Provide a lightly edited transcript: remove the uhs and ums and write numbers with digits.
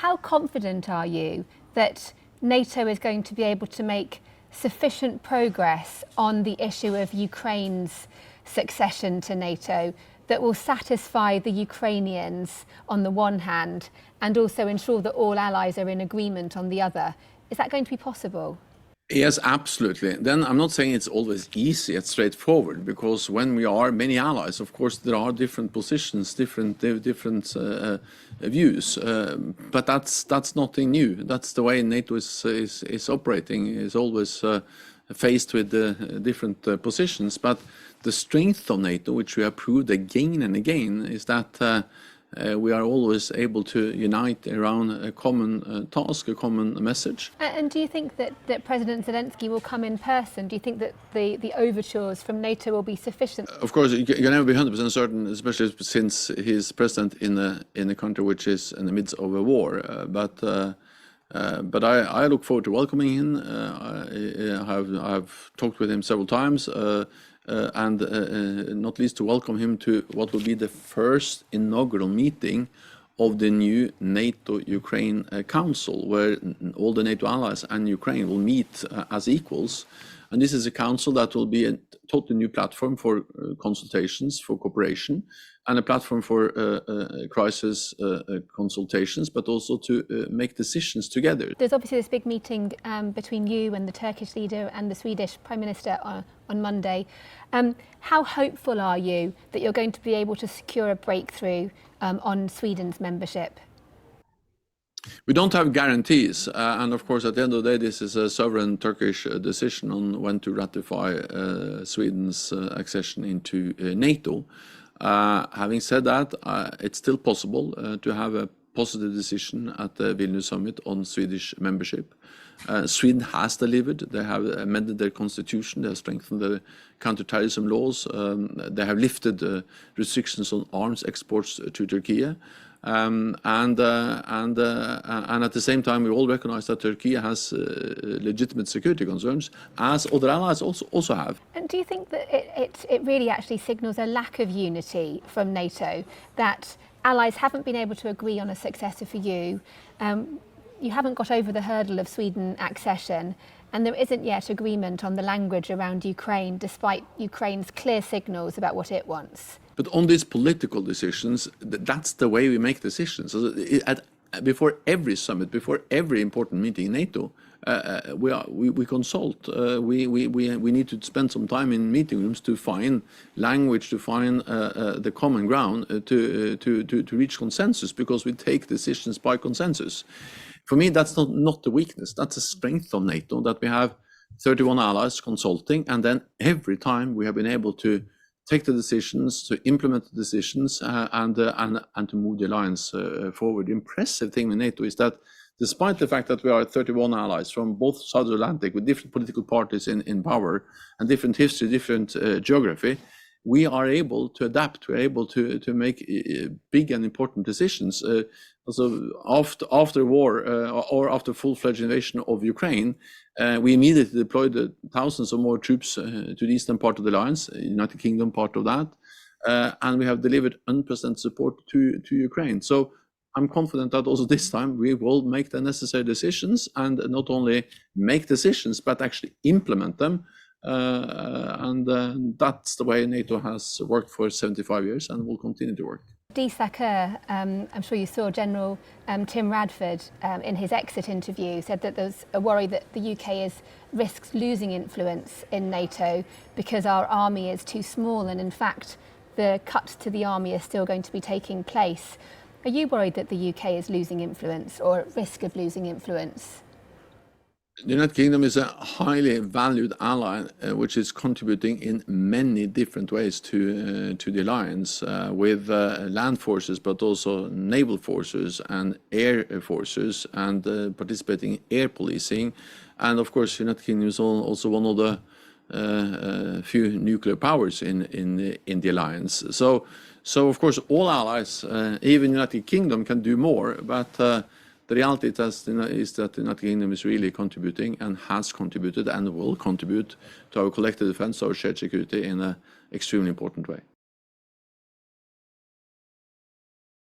How confident are you that NATO is going to be able to make sufficient progress on the issue of Ukraine's succession to NATO that will satisfy the Ukrainians on the one hand and also ensure that all allies are in agreement on the other? Is that going to be possible? Yes, absolutely. Then I'm not saying it's always easy and straightforward, because when we are many allies, of course, there are different positions, different views. But that's nothing new. That's the way NATO is operating. Is always faced with different positions. But the strength of NATO, which we have proved again and again, is that we are always able to unite around a common task, a common message. And do you think that President Zelenskyy will come in person? Do you think that the overtures from NATO will be sufficient? Of course, you can never be 100% certain, especially since he's president in a country which is in the midst of a war. But I look forward to welcoming him. I've talked with him several times. And not least to welcome him to what will be the first inaugural meeting of the new NATO-Ukraine Council, where all the NATO allies and Ukraine will meet as equals. And this is a council that will be a totally new platform for consultations, for cooperation, and a platform for crisis consultations, but also to make decisions together. There's obviously this big meeting between you and the Turkish leader and the Swedish Prime Minister on Monday. How hopeful are you that you're going to be able to secure a breakthrough on Sweden's membership? We don't have guarantees, and of course, at the end of the day, this is a sovereign Turkish decision on when to ratify Sweden's accession into NATO. Having said that, it's still possible to have a positive decision at the Vilnius summit on Swedish membership. Sweden has delivered. They have amended their constitution. They have strengthened the counter-terrorism laws. They have lifted restrictions on arms exports to Turkey. And at the same time, we all recognize that Turkey has legitimate security concerns, as other allies also have. And do you think that it really actually signals a lack of unity from NATO, that allies haven't been able to agree on a successor for you? You haven't got over the hurdle of Sweden accession, and there isn't yet agreement on the language around Ukraine, despite Ukraine's clear signals about what it wants. But on these political decisions, that's the way we make decisions. Before every summit, before every important meeting in NATO, we consult. We need to spend some time in meeting rooms to find language, to find the common ground, to reach consensus, because we take decisions by consensus. For me, that's not the weakness. That's a strength of NATO, that we have 31 allies consulting, and then every time we have been able to take the decisions, to implement the decisions, and to move the alliance forward. The impressive thing with NATO is that despite the fact that we are 31 allies from both sides of the Atlantic, with different political parties in power and different history, different geography, we are able to adapt. We're able to make big and important decisions. Also, after war or after full-fledged invasion of Ukraine, we immediately deployed thousands or more troops to the eastern part of the alliance, United Kingdom part of that, and we have delivered unprecedented support to Ukraine. So I'm confident that also this time we will make the necessary decisions, and not only make decisions, but actually implement them. And that's the way NATO has worked for 75 years and will continue to work. I'm sure you saw General Tim Radford in his exit interview said that there's a worry that the UK risks losing influence in NATO because our army is too small, and in fact the cuts to the army are still going to be taking place. Are you worried that the UK is losing influence or at risk of losing influence? The United Kingdom is a highly valued ally, which is contributing in many different ways to the alliance, with land forces, but also naval forces and air forces, and participating in air policing. And of course, the United Kingdom is also one of the few nuclear powers in the alliance. So of course, all allies, even the United Kingdom, can do more, but the reality is that the United Kingdom is really contributing, and has contributed, and will contribute to our collective defense, our shared security, in an extremely important way.